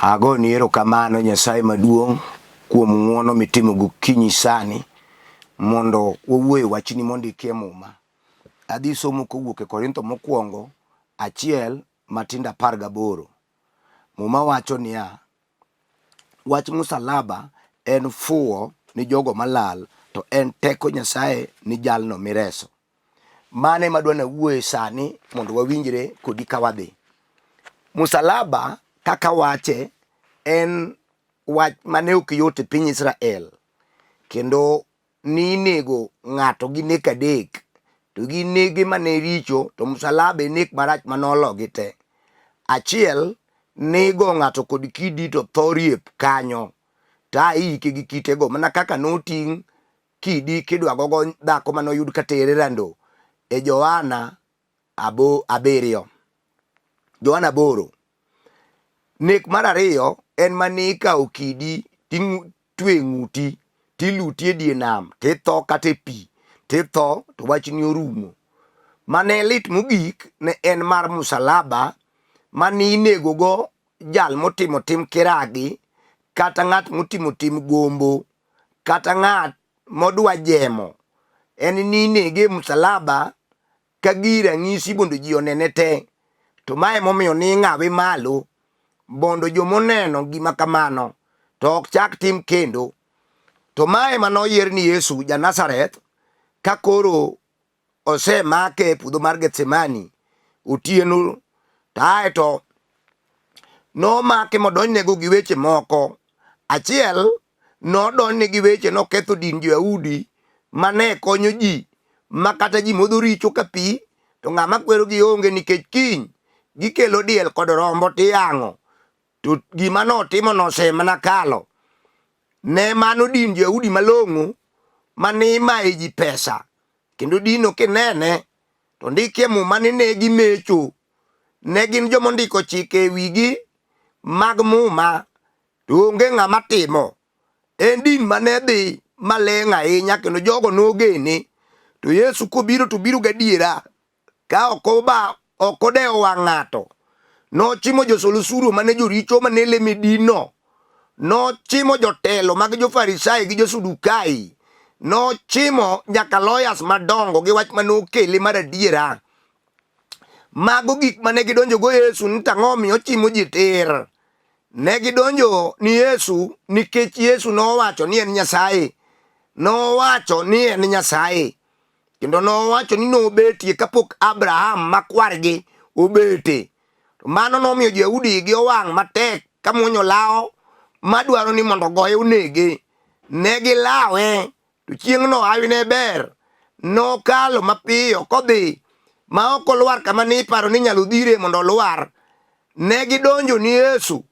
Ago ni erokamano Nyasaye maduong' kuom ng'uono mitimo gokinyi sani mondo wawuoye wachni mondiki e muma. Adhi somo kowuok e Korintho mokwongo 1:18. Muma wacho niya, wach msalaba en fuwo ni jogo malal, to en teko Nyasaye ni jalno mireso. Mane madwa na wuoye sani mondo wawinjre kodi ka wadhi. Msalaba kaka wache en wach mane ok yot e piny Israel, kendo ni nego ng'ato gi nek adek, to gi nege mane richo, to msalaba e nek marach manologi te. Achiel, nego ng'ato kod kidi to tho riep kanyo, ta iike gi kitego, mana kaka noting' kidi kidwa gogo dhako manoyud katere rando e Johana 7. Johana 8. Nek mar ariyo en mane ikawo kidi titwe ng'uti tiluti e die nam titho kata e pi titho to wachni orumo. Mane lit mogik ne en mar msalaba, mane inego go jal motimo tim kiragi, kata ng'at motimo tim gombo, kata ng'at modwa jemo. En ni inege msalaba ka gir ranyisi mondo ji onene te. To mae momiyo ni ng'awe malo mondo jomoneno gima kamano to ok chak tim kendo. To mae manoyier ni Yesu ja Nazareth, ka koro osemake e puodho mar Gethsemani otieno, to nomake modonjnego gi weche moko. Achiel, nodonjne gi weche noketho din jo-Yahudi mane konyo ji, makata ji modho richo ka pi, to ng'ama kwero gi onge, nikech kiny gikelo diel kod rombo tiyang'o, to gima notimo nosemana kalo. Ne mano din jo-Yahudi malong'o mane imaye ji pesa, kendo dino kinene to ndikie muma ni ne gimecho. Ne gin jomondiko chike e wigi mag muma, to onge ng'ama timo. En din mane dhi maleng' ahinya, kendo jogo nogene. To Yesu kobiro to biro gadiera, ka ok odewo wang' ng'ato. Nochimo josol osuru mane joricho mane leme dinno. Nochimo jotelo mag jo-Farisai gi jo-Sadukai. Nochimo nyaka lawyers madongo gi wach manokele mar adiera. Mago gik mane gidonjo go Yesu ni tang'o miyo chimo ji tir. Ne gidonjo ni Yesu nikech Yesu nowacho ni en Nyasaye. Nowacho ni en Nyasaye. Kendo nowacho ni nobetie kapok Abraham makwargi obete. Mano nomiyo jo-Yahudi gi owang' matek ka muonyo lao madwaro ni mondo goye onege. Ne gilawe, to chieng'no hawi ne ber. Nokalo mapiyo kodhi ma ok olwar kama ni iparo ni nyalo dhire mondo olwar. Ne gidonjo ni Yesu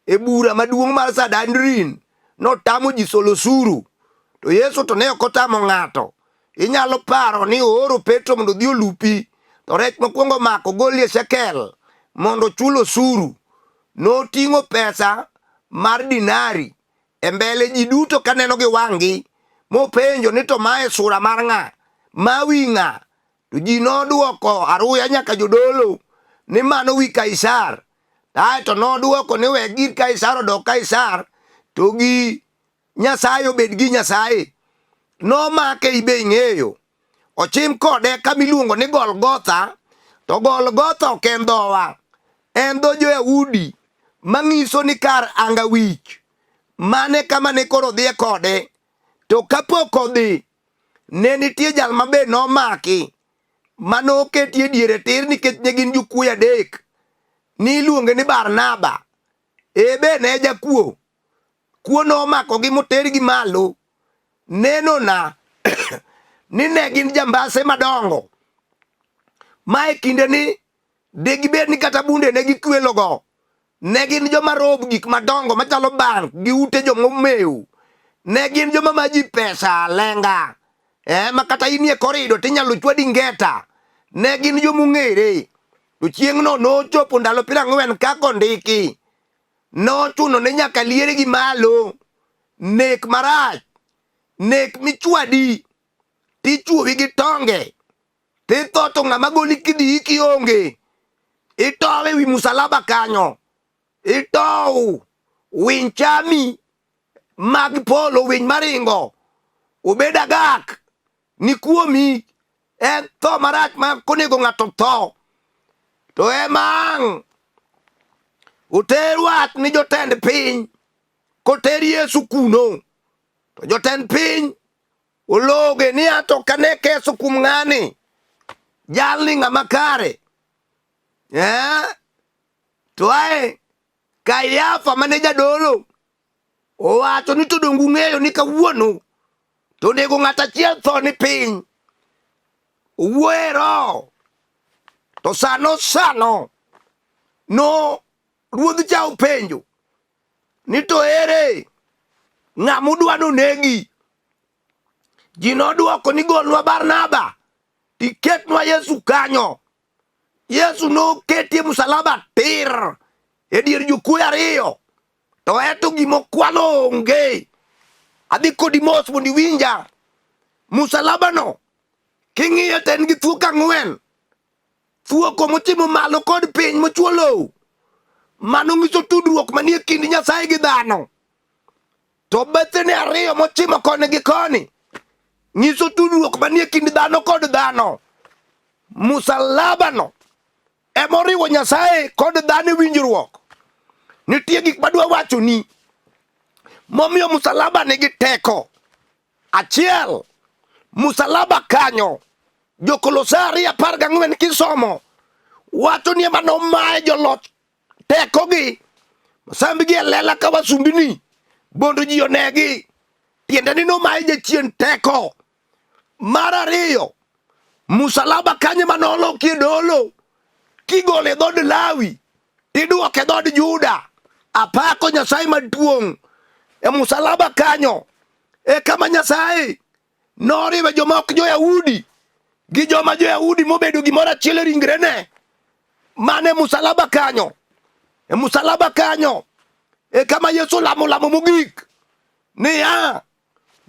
e bura maduong' mar Sanhedrin, notamo ji solo osuru. To Yesu to ne ok otamo ng'ato. Inyalo paro ni ooro Petro mondo dhi olupi, to rech mokwongo mako golie shekel mondo chulo osuru. Noting'o pesa mar dinari e mbele ji duto kaneno gi wang'gi, mopenjo ni to mae sura mar ng'a? Ma wi ng'a? To ji nodwoko aruya nyaka jodolo ni mano wi Kaisar. Aeto nodwoko ni we gir Kaisar odok Kaisar, to gi Nyasaye obed gi Nyasaye. Nomake ibe ing'eyo. Ochim kode kamiluongo ni Golgotha. To Golgotha ok en dhowa, en dho jo-Yahudi, mang'iso ni kar anga wich. Mane kama ne koro dhiye kode. To kapok odhi, ne nitie jal mabe nomaki, manoketie diere tir nikech ne gin jokuoye adek, niluonge ni Barnaba. Ebe ne jakuo. Kuo nomakogi motergi malo. Nenona ni ne gin jambase madongo, ma e kinde ni digibed ni kata bunde ne gikwelogo. Ne gin joma rob gik madongo machalo bank gi ute jomomeu. Ne gin joma maji pesa lenga, ma kata inie korido tinyalo chwadi ngeta. Ne gin jomong'ere. To chieng'no nochopo ndalo 40 kaka ondiki. Nochuno ne nyaka liere gi malo. Nek marach, nek michwadi, tichwowi gi tonge, titho to ng'ama goli kidi kionge. Itowe wi msalaba kanyo. Itow winy chami mag polo, winy maringo, obed agak ni kuomi, en tho marach ma konego ng'ato tho. To emang oter wach ni jotend piny, koter Yesu kuno, to jotend piny ologe ni ato kane keso kum ng'ani, jalni ng'ama kare. To ae Kayafa mane jadolo owacho ni to dongu ng'eyo ni kawuono to onego ng'at achiel tho ni piny. Owuoye roho. To sano no ruodh cha openjo ni to ere ng'amudwa nonegi. Ji nodwoko ni golnwa Barnaba tiketnwa Yesu kanyo. Yesu noketie msalaba tir e dier jokuoye ariyo. To eto gimokwalo onge. Adhi kodi mos mondo iwinja. Msalaba no king'iyo to en gi thuok ang'wen. Thuoko motimo malo kod piny mochuo lowo. Mano ng'iso tudruok manie kind Nyasaye gi dhano. To bethene ariyo mochimo koni gi koni ng'iso tudruok manie kind dhano kod dhano. Msalaba no emoriwo Nyasaye kod dhano winjruok. Nitie gik madwa wacho ni momiyo msalaba nigi teko. Achiel, msalaba kanyo Jo-Kolosai 2:14 kisomo wacho ni ema nomaye joloch tekogi sambigi e lela ka wasumbini bondo ji onegi. Tiende ni nomaye jachien teko. Mar ariyo, msalaba kanyo manolokie dolo kigole dhod Lawi tiduoke dhod Juda. Apako Nyasaye maduong'. E msalaba kanyo e kama Nyasaye noriwe joma ok jo-Yahudi gi joma jo-Yahudi mobedo gimoro achiel e ringrene. Mane msalaba kanyo. E msalaba kanyo e kama Yesu lamo mogik niya,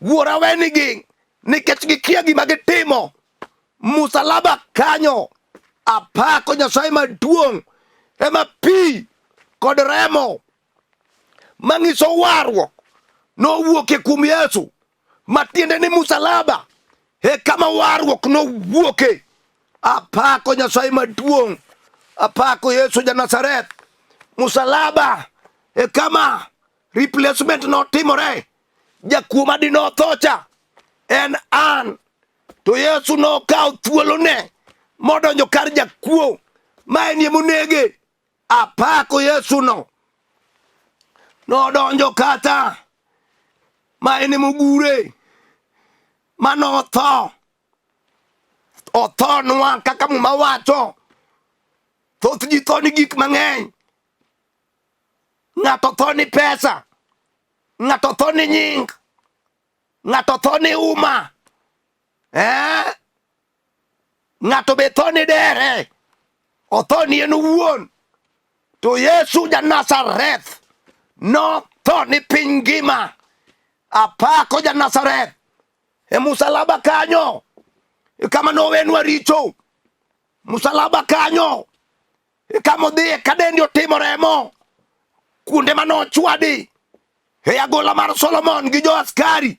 wuora wenigi nikech gikia gima gitimo. Msalaba kanyo apako Nyasaye maduong' ema pi kod remo mang'iso warruok nowuoke kuom Yesu. Matiende ni msalaba e kama warruok nowuoke. Apako Nyasaye maduong'. Apako Yesu ja-Nazareth. Msalaba e kama replacement notimore. Jakuo madino thocha en an. To Yesu nokawo thuolone modonjo kar jakuo ma enie monege. Apako Yesu no nodonjo kata ma ene mogure manotho. Othonwa kaka Muma wacho. Thoth ji tho ni gik mang'eny. Ng'ato tho ni pesa, ng'ato tho ni nying, ng'ato tho ni uma, ng'ato be tho ni dere, otho ni en owuon. To Yesu ja-Nazareth notho ni piny ngima. Apako ja-Nazareth. E msalaba kanyo e kama nowenwa richo. Msalaba kanyo e kama odhiye ka dende otimo remo kuonde manochwadi e agola mar Solomon gi jo-askari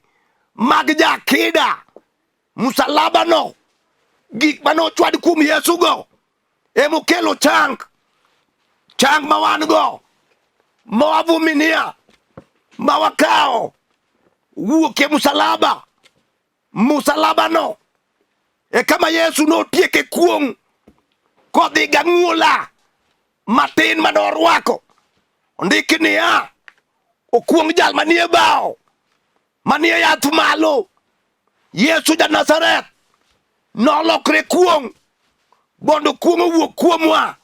mag jakida. Msalaba no gik manochwadi kuom Yesu go emokelo chang ma wan go mawavuminia mawakawo wuoke msalaba. Msalaba no e kama Yesu notieke kuong' kodhi gang'wola matin manorwako. Ondiki niya, okuong' jal manie bao manie yath malo. Yesu ja-Nazareth nolokre kuong' bondo kuong' owuok kuomwa.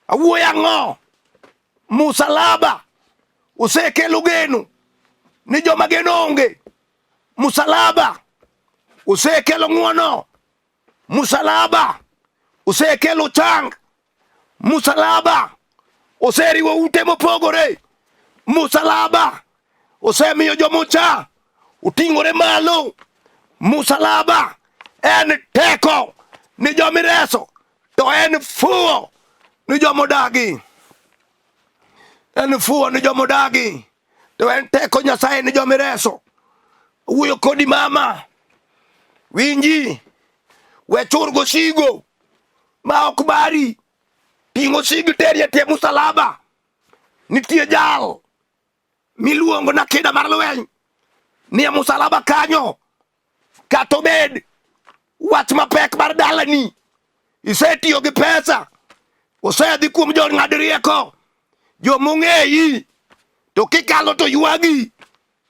Awuoyo ang'o? Msalaba osekelo geno ni joma geno onge. Msalaba osekelo ng'wono. Msalaba osekelo chang. Msalaba oseriwo ute mopogore. Msalaba osemiyo jomocha uting'ore malo. Msalaba en teko ni jomireso, to en fuo ni jomodagi. En fuo ni jomodagi, to en teko Nyasaye ni jomireso. Wuoyo kodi mama, winji, we churgo sigo ma ok bari, ting'o sig teri e tie msalaba. Nitie jal miluongo na kida mar lweny nie msalaba kanyo, kata obed wach mapek mar dalani, isetiyo gi pesa, osedhi kuom jong'ad rieko, jomong'eyi, to kikalo to ywagi,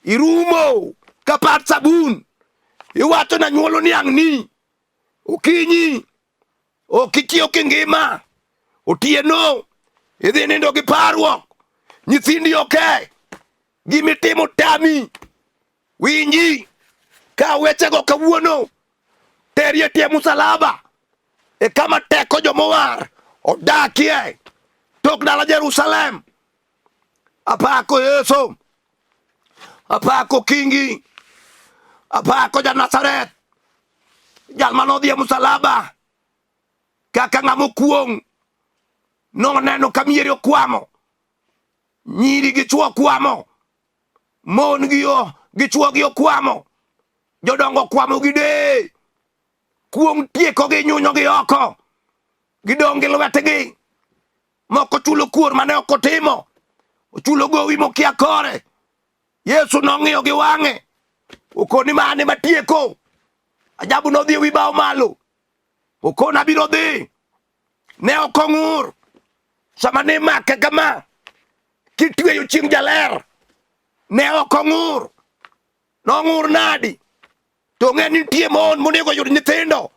irumo ka pat sabun, iwacho na nyuolo niang' ni, okinyi okichiew kingima, otieno idhi nindo gi parruok, nyithindi oke, gimitimo tami. Winji, ka wechego kawuono teri e tie msalaba, e kama teko jomowar odakie tok dala Jerusalem. Apako Yesu, apako Kingi, apako ja Nazareth, jal manodhi e msalaba kaka ng'ama okwong', noneno ka mieri okwamo, nyiri gi chwo okwamo, mon gi chwo gi okwamo, jodongo okwamo gide, kwong' tieko gi, nyunyo gi oko, gidong' gi lwetgi, moko chulo kuor mane ok otimo, ochulo gowi mokia kore. Yesu nong'iyo gi wang'e, okoni mane matieko. Ajabu nodhi ewi bao malo, okona biro dhi, ne ok ong'ur. Sama ne make kama, kitweyo chieng' jaler, ne ok ong'ur. Nong'ur nadi? To ng'e ni nitie mon monego yud nyithindo.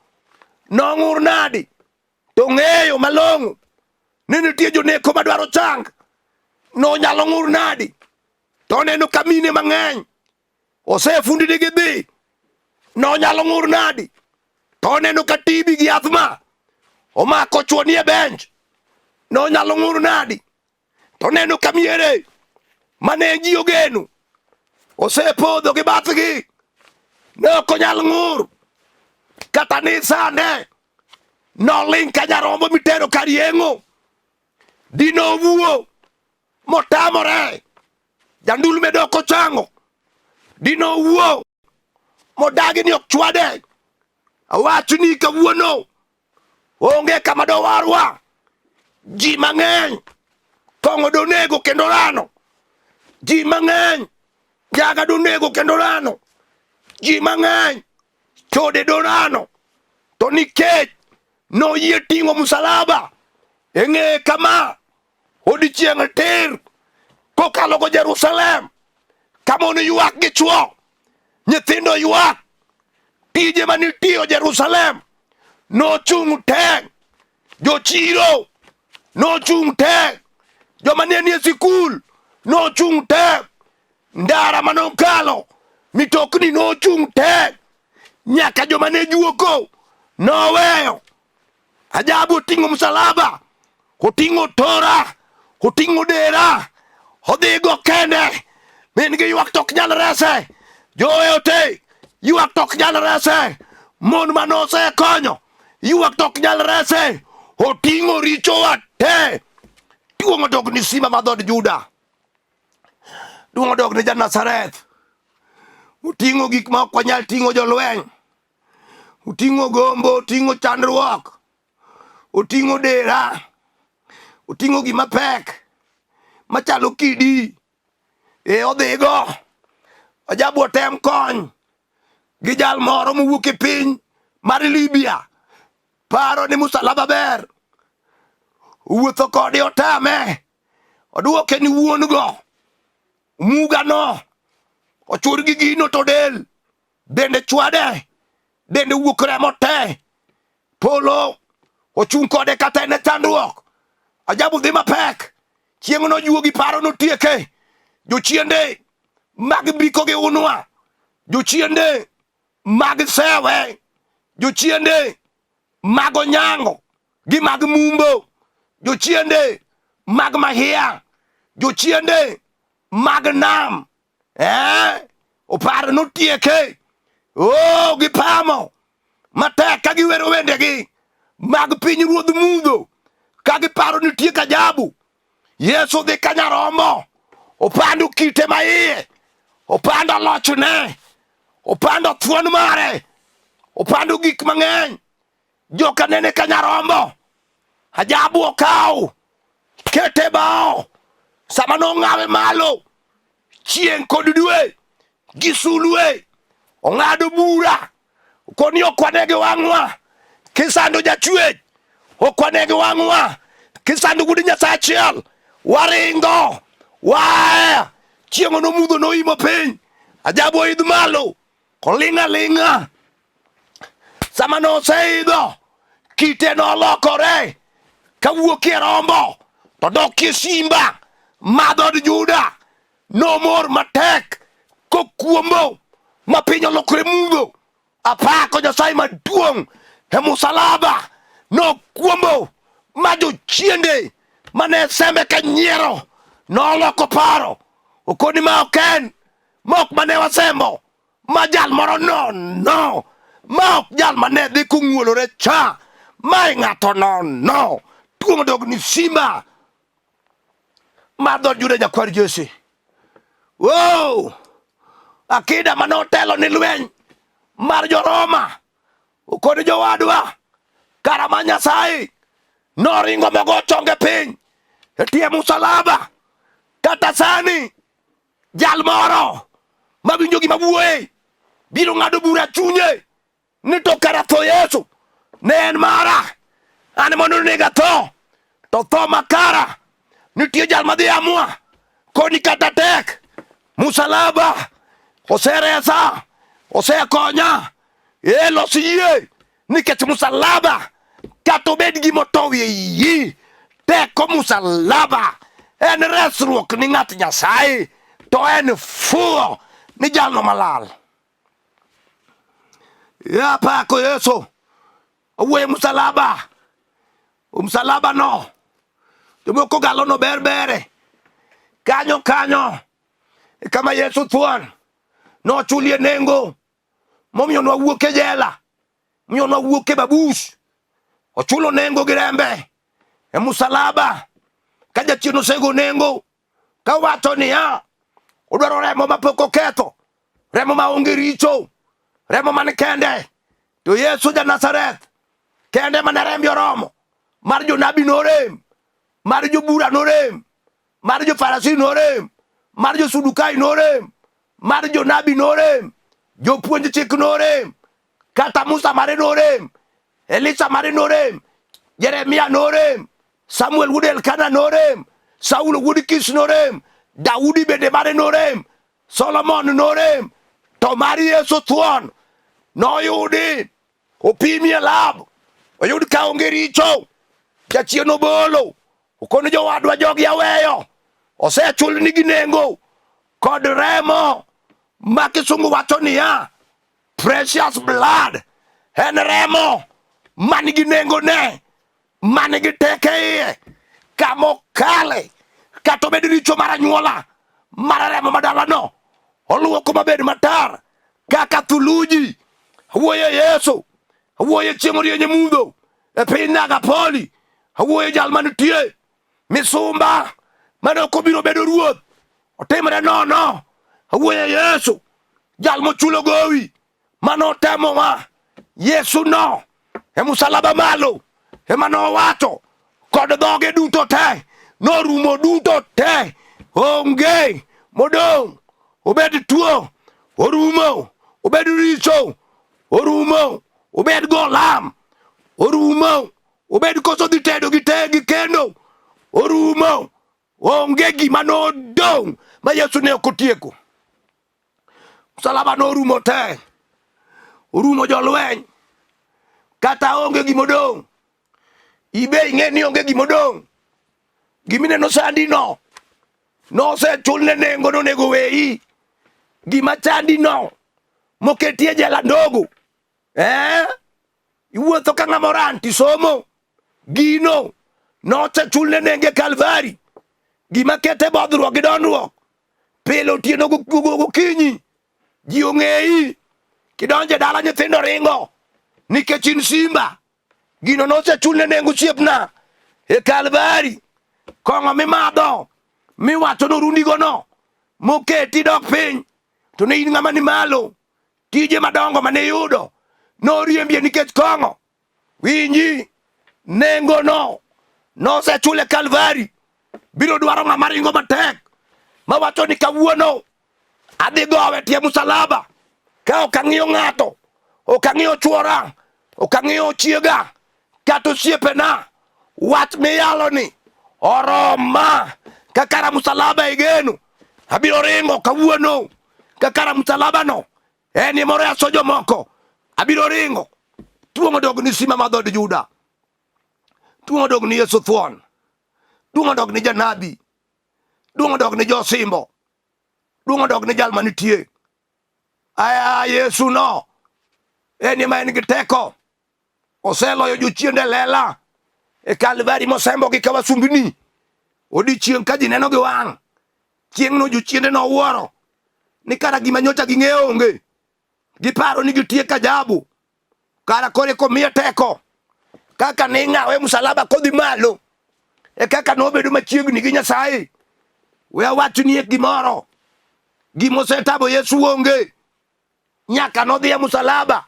Nong'ur nadi? To ng'eyo malong'o ni nitie joneko madwaro chang. Nonyalo ng'ur nadi? To neno ka mine mang'eny osefundni gidhi. Nonyalo ng'ur nadi? To neno ka TB gi asthma omako chwo nie bench. Nonyalo ng'ur nadi? To neno ka miere mane ji ogeno osepodho gi bathgi. Ne ok onyal ng'ur. Kata ni sane noling' ka nyarombo mitero kar yeng'o. Dino owuo motamore, jandulme dok ochango. Dino owuo modagi ni ok chwade. Awachni kawuono onge kama dowarwa. Ji mang'eny kong'o donego kendo rano. Ji mang'eny njaga donego kendo rano. Ji mang'eny chode dorano. To nikech noyie ting'o msalaba e ng'eye kama, odiochieng' tir kokalo go Jerusalem, kamon ywak gi chwo, nyithindo ywak, tije manitiyo Jerusalem nochung' te, jochiro nochung' te, joma nie sikul nochung' te, ndara manokalo mitokni nochung' te, nyaka joma ne juoko noweyo. Ajabu oting'o msalaba, oting'o tora, oting'o dera, odhigo kende. Min gi ywak tok nyal rese, joote ywak tok nyal rese, mon manose konyo ywak tok nyal rese. Oting'o richowa te. Duong' odog ni Simba ma dhod Juda, duong' odog ni ja Nazareth. Oting'o gik ma ok wanyal ting'o jolweny, oting'o gombo, oting'o chandruok, oting'o dera, oting'o gima pek machalo kidi. Odhigo. Ajabu otem kony gi jal moro mowuok e piny mar Libya, paro ni msalaba ber, wuotho kode otame, oduoke ni wuon go muga no ochur gi gino to del dende chwade, dende wuok remo te, polo ochung' kode kata ene chandruok. Ajabu dhi mapek, chieng' no juogi paro notieke. Jochiende mag biko gi unwa, jochiende mag sewe, jochiende mag onyango gi mag mumbo, jochiende mag mahia, jochiende mag nam. Oparo notieke. Gipamo matek ka giwero wendegi mag piny ruodh mudho, ka giparo ni tiek ajabu. Yesu dhi ka Nyarombo, opando kite maiye, opando lochne, opando thuon mare, opando gik mang'eny. Joka nene ka Nyarombo, ajabu okaw kete bao, sama nong'awe malo, chieng' kod dwe gi sulwe, ong'ado bura koni okwane gi wang'wa kisando jachwech, okwane gi wang'wa kisando gudi Nyasaye achiel. Waringo wae chieng' nomudho noimo piny, ajabu oidh malo koling'a ling'a. Sama noseidho, kite nolokore kawuok e rombo to dok e simba. Madhod Juda nomor matek kokuombo ma piny olokore mudho. Apako Nyasaye maduong' e musalaba nokuombo ma jochiende mane sembe ka nyiero noloko paro. Okoni ma oken mok mane wasembo, ma jal moro nono, ma ok jal mane dhi kong'uolore cha, ma ng'ato nono tuong' dog ni simba mar dhod Juda nyakwar Jesse. Wow! Akida manotelo ni lweny mar jo-Roma kod jowadwa kara ma Nyasaye noringo mogo chonge piny e tie musalaba. Kata sani jal moro mawinjo gima wuoye biro ng'ado bura chunye ni to kara tho Yesu ne en mara, an mondo nega tho, to tho makara nitie jal madhi amua koni kata tek. Musalaba oseresa, osekonya eloso yie nikech musalaba kata obed gima otow e iyi, teko musalaba en resruok ni ng'at Nyasaye, to en fuo ni jalno malal. Apako Yesu owuoye musalaba, musalaba no jomoko galo no berbere kanyo kama Yesu thuon nochulie nengo momiyo nwawuok e jela, momiyo nwawuok e babus, ochulo nengo gi rembe e musalaba. Ka jachien osego nengo ka wacho niya odwaro remo mapok oketho, remo maonge richo, remo man kende, to Yesu ja Nazareth kende mane rembe oromo. Mar jonabi norem, mar jobura norem, mar jofarasi norem, mar josudukai norem, mar jonabi norem, jopuonj chik norem, kata Musa mare norem, Elisha mare norem, Jeremia norem, Samuel wuod Elkana norem, Saulo wuod Kish norem, Daudi bende mare norem, Solomon norem. To mar Yesu thuon noyudi opimi e lab, oyud ka onge richo, jachien obolo, okono jowadwa jogi aweyo, osechul nigi nengo kod remo ma kisungu wacho niya precious blood. En remo manigi nengo ne, manigi teke iye, kamokale kata obed richo mar anyuola mar remo madalano oluoko mabed matar kaka thuluji. Awuoye Yesu, awuoye chieng' orieny mudho e piny Nagapoli, awuoye jal manitie misumba mane ok obiro bedo ruoth, otimre nono. Awuoye Yesu jal mochulo gowi manotemowa. Yesu no e musalaba malo ema nowacho kod dhoge duto te, norumo duto te, onge modong'. Obed tuo orumo, obed richo orumo, obed golam orumo, obed koso dhi tedo gi kendo orumo. Onge gima nodong' ma Yesu ne ok otieko. Musalaba norumo te, orumo jolweny, kata onge gima odong'. Ibe ing'e ni onge gima odong'. Gimineno sandi no nosechul ne nengo nonego weyi. Gima chandi no moketie jela ndogo, iwuotho ka ng'ama oran tisomo, gino nosechul ne nengo e Kalvari. Gima kete bodhruok gi dondruok pile otieno gokinyi, ji ong'eyi kidonje dala nyithindo ringo nikech in simba. Gino nosechul ne nengo chiepna e Kalvari. kong'o mimadho miwacho norundigo no moketi dok piny, to ne in ng'ama ni malo, tije madongo mane yudo noriembie nikech kong'o. Winji, nengo no nosechule Kalvari. Biro dwaro ng'ama ringo matek mawacho ni kawuono adhi gowe tie msalaba, ka ok ang'iyo ng'ato, ok ang'iyo chuora, ok ang'iyo chiega kata osiepena, wach miyalo ni oroma kakara msalaba igeno. Abiro ringo kawuono kakara msalaba no eni moreso jomoko. Abiro ringo. Tuongo dog ni Sima ma dhod Juda, tuongo dog ni Yesu thuon, tuongo dog ni janabi, tuongo dog ni josimbo, tuongo dog ni jal manitie. Aya Yesu no eni ma en gi teko, oseloyo jochiende lela e Kalvari mosembo gi kawasumbini. Odiochieng' ka ji neno gi wang', chieng' no jochiende no wuoro ni kara gima nyocha ging'eyo onge, giparo ni gitiek ajabu. Kara kore komiye teko kaka ne ng'awe msalaba kodhi malo e kaka nobedo machiegni gi Nyasaye. We awachni gimoro, gimosetamo Yesu onge nyaka nodhi e msalaba,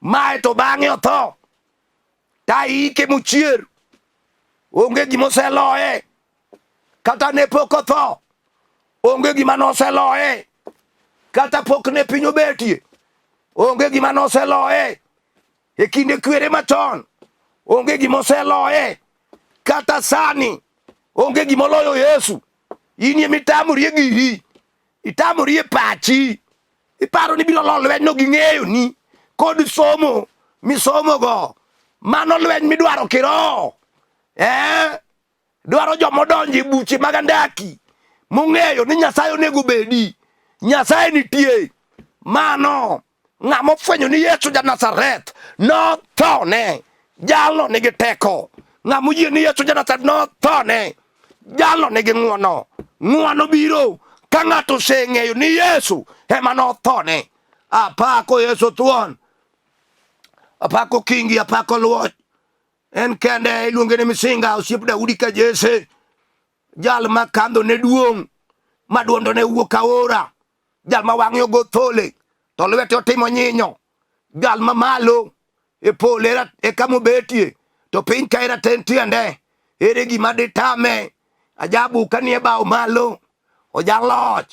mae to bang'e otho ta ike mochier. Onge gimoseloye kata ne pok otho, onge gima noseloye kata pok ne piny obetie, onge gima noseloye e kinde kwere machon, onge gima oseloye kata sani, onge gima oloyo Yesu. Inie mitamori e giri, itamori e pachi, iparo ni biro lo lweny no gi ng'eyo ni kod somo misomo go. Mano lweny midwaro kiroho, dwaro jomodonje buche mag andaki mong'eyo ni Nyasaye onego bedi, Nyasaye nitie. Mano ng'ama ofwenyo ni Yesu ja Nazareth nothone, jalno nigi teko. Ng'ama oyie ni Yesu ja Nazareth nothone, jalno nigi ng'wono. Ng'wono biro ka ng'ato oseng'eyo ni Yesu ema nothone. Apako Yesu thuon, apako Kingi, apako Luoch. En kende iluonge ni Misinga, osiep Daudi ka Jesse, jal ma kandho ne duong', ma duondo ne wuok aora, jal ma wang'e ogo thole to lwete otimo nyinyo, jal ma malo e pole e kamobetie to piny ka rateng' tiende. Ere gima ditame? Ajabu kanie bao malo, ojaloch,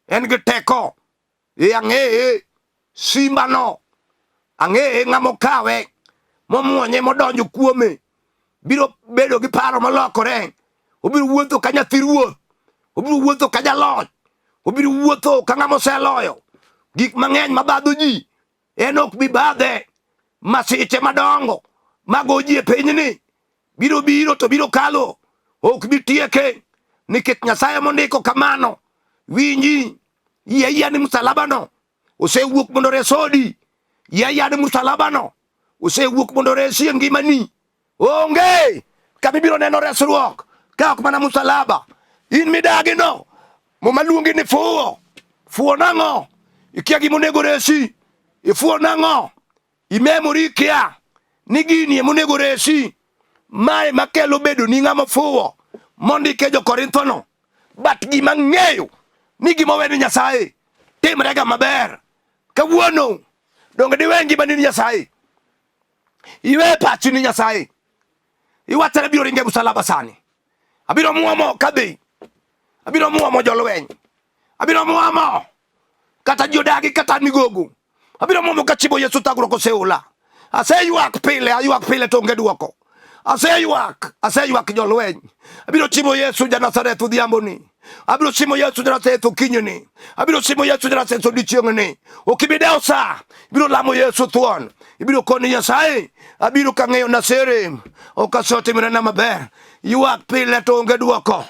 en gi teko. Ang'eye Simba no, ang'eye ng'ama okawe momuonye modonjo kuome, biro bedo gi paro molokore. Obiro wuotho ka nyathi ruoth, obiro wuotho ka jaloch, obiro wuotho ka ng'ama oseloyo gik mang'eny mabadho ji. En ok bi badhe. Masiche madongo mago ji e pinyni biro to biro kalo, ok bi tieke, nikech Nyasaye mondiko kamano. Winji, yia ni msalaba no osewuok mondo resodi, yia ni msalaba no osewuok mondo resi ngimani. Onge kama biro neno resruok ka ok mana msalaba. In midagi no momaluongi ni fuo nang'o? Ikia gima onego resi, ifuo nang'o? Imemori kia ni gini emonego resi. Mae makelo bedo ni ng'ama fuo mondike Jo-Korintho no. But gima ng'eyo ni gima weni Nyasaye timrega maber. Kawuono donge diwe ngimani ni Nyasaye, iwe pachi ni Nyasaye, iwachre biro ringe msalaba sani. Abiro muomo kadhi, abiro muomo jolweny, abiro muomo kata jodagi kata migogo, abiro muomo kachibo Yesu thagro koseula. Aseyuak pile to onge duoko. Aseyuak jolweny. Abiro chimo Yesu ja Nazareth odhiambo ni, abiro chimo Yesu ja Nazareth okinyi ni, abiro chimo Yesu ja Nazareth odiochieng' ni. Okibideo sa, ibiro lamo Yesu thuon, ibiro koni Nyasaye, abiro kang'eyo nasere okasotimrena maber. Yuak pile to onge duoko,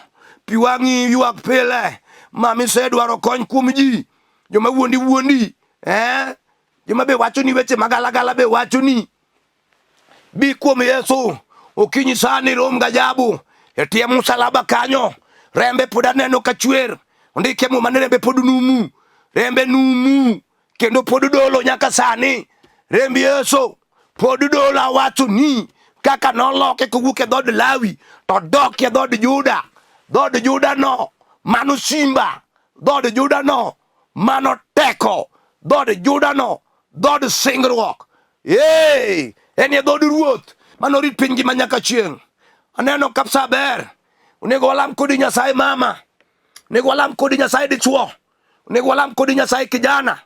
pi wang'i yuak pile. Mami sedwaro kony kuom ji, joma wuondi, joma be wacho ni weche magalagala be wacho ni bi kuom Yesu. Okinyi sani rom gajabu e tie msalaba kanyo, rembe pod aneno ka chwer, ondike mo mane rembe pod numu, rembe numu kendo pod dolo nyaka sani. Rembe Yesu pod dolo, wacho ni kaka noloke kowuok e dhod Lawi to dok e dhod Juda. Dhod Juda no mano simba, dhod Juda no mano teko, dhod Juda no dhod singruok. En e dhod ruoth mano rit piny ngima nyaka chieng'. Aneno kapsa ber, onego walam kodi Nyasaye mama, onego walam kodi Nyasaye dichuo, onego walam kodi Nyasaye kijana.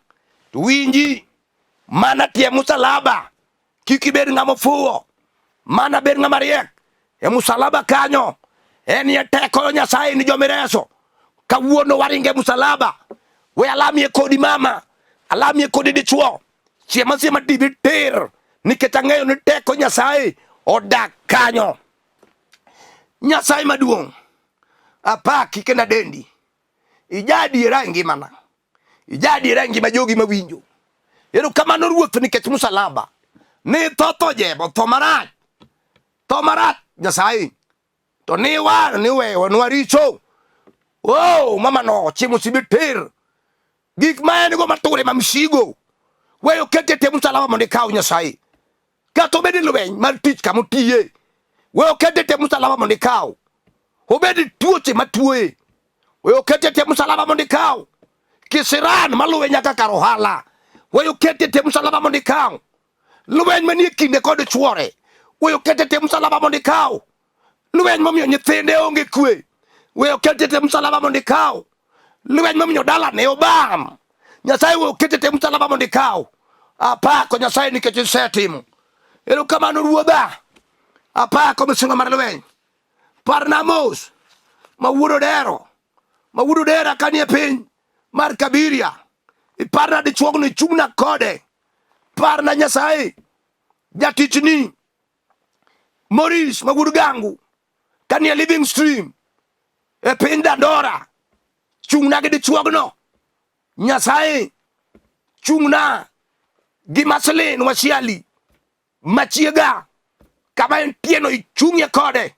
To winji, mana tie musalaba, kik ibed ng'ama ofuwo, mana bed ng'ama riek. E musalaba kanyo en ye teko Nyasaye ni jomireso. Kawuono waringe musalaba, we alamie kodi mama, alamie kodi dichuo, siema dibi ter, nikech ang'eyo ni teko Nyasaye odak kanyo. Nyasaye maduong', apaki kenda dendi, ijadiera e ngimana, ijadiera e ngima jogi mawinjo. Erokamano Ruoth nikech musalaba ni tho jebo, tho marach Nyasaye, to ni war ni wewa nwa richo. Mama no chiemo sibiter, gik ma en go mature mamsigo, weyo kete te musalaba mondo ikaw Nyasaye. Kata obed lweny mar tich kamotiye, weyo kete te musalaba mondo ikaw. Obed tuoche matuoye, weyo kete te musalaba mondo ikaw. Kisiran maluwe nyaka kar ohala, weyo kete te musalaba mondo ikaw. Lweny manie kinde kod chuore, weyo kete te musalaba mondo ikaw. Lweny momiyo nyithinde onge kwe, weyo kete te musalaba mondo ikaw. Lweny momiyo dalane obam, Nyasaye weyo kete te musalaba mondo ikaw. Apako Nyasaye nikech isetimo. Erokamano Ruodha, apako misingo mar lweny. Parna mos ma wuodo dera kanie piny mar Kabiria. Iparna dichuogno ichung'na kode. Parna Nyasaye jatichni Maurice ma wuod Gangu kanie Living Stream e piny Dandora. Chung'na gi dichuogno. Nyasaye chung'na gi Maslin Wasiali Machiega kama entieno ichung'ie kode.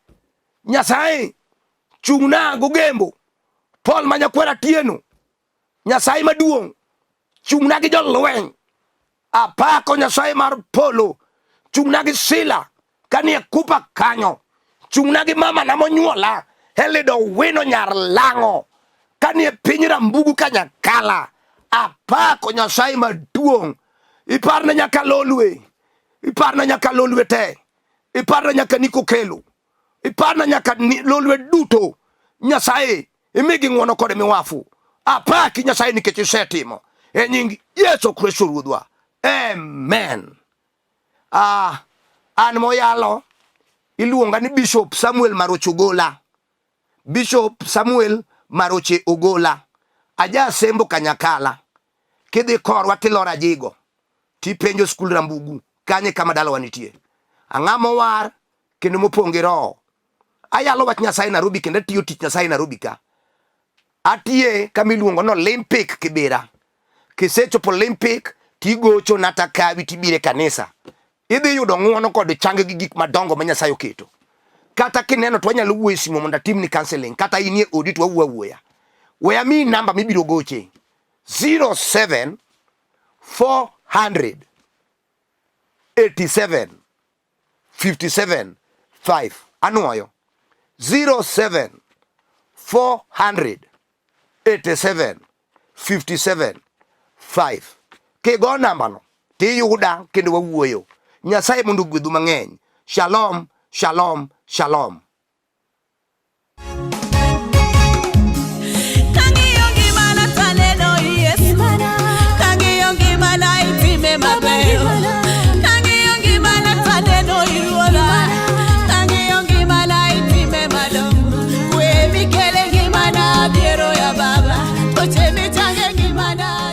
Nyasaye chung'na gogembo Paul Manyakwera Tieno. Nyasaye maduong' chung'na gi jolweny. Apako Nyasaye mar polo, chung'na gi Sila kanie Kupa kanyo. Chung'na gi mama na monyuola Elido Wino nyar Lang'o kanie piny Rambugu Kanyakala. Apako Nyasaye maduong'. Iparna nyaka Lolwe, iparna nyaka Lolwe te, iparna nyaka Niko Kelo, iparna nyaka Lolwe duto. Nyasaye imigi ng'wono kod miwafu. Apaki Nyasaye nikech isetimo. E nying Yesu Kristo Ruodhwa. Amen. An moyalo iluonga ni Bishop Samuel Maroche Ogola. Bishop Samuel Maroche Ogola. Aja Sembo Kanyakala. Kidhi korwa tilora jigo, tipenjo skul Rambugu kanye kama dalawa nitie. Ang'amo war kendo mopongi roho. Ayalo wach Nyasaye Nairobi kendo tiyo tich Nyasaye Nairobi ka. Atie kamiluongo no Olympic Kibera. Kisechopo Olympic tigocho nata kawi tibire kanisa. Idhi yudo ng'wono kod chang gi gik madongo ma Nyasaye oketo. Kata kineno to wanyalo wuoyo simo mondo timni counseling, kata inie odi to wawuoya. Weya mi namba mibiro goche 07 400 87 57 5. Anuoyo 07 400 87 57 5. Kigo namba no tiyuda kendo wawuoyo. Nyasaye mondo gwedhu mang'eny. Shalom, shalom, shalom.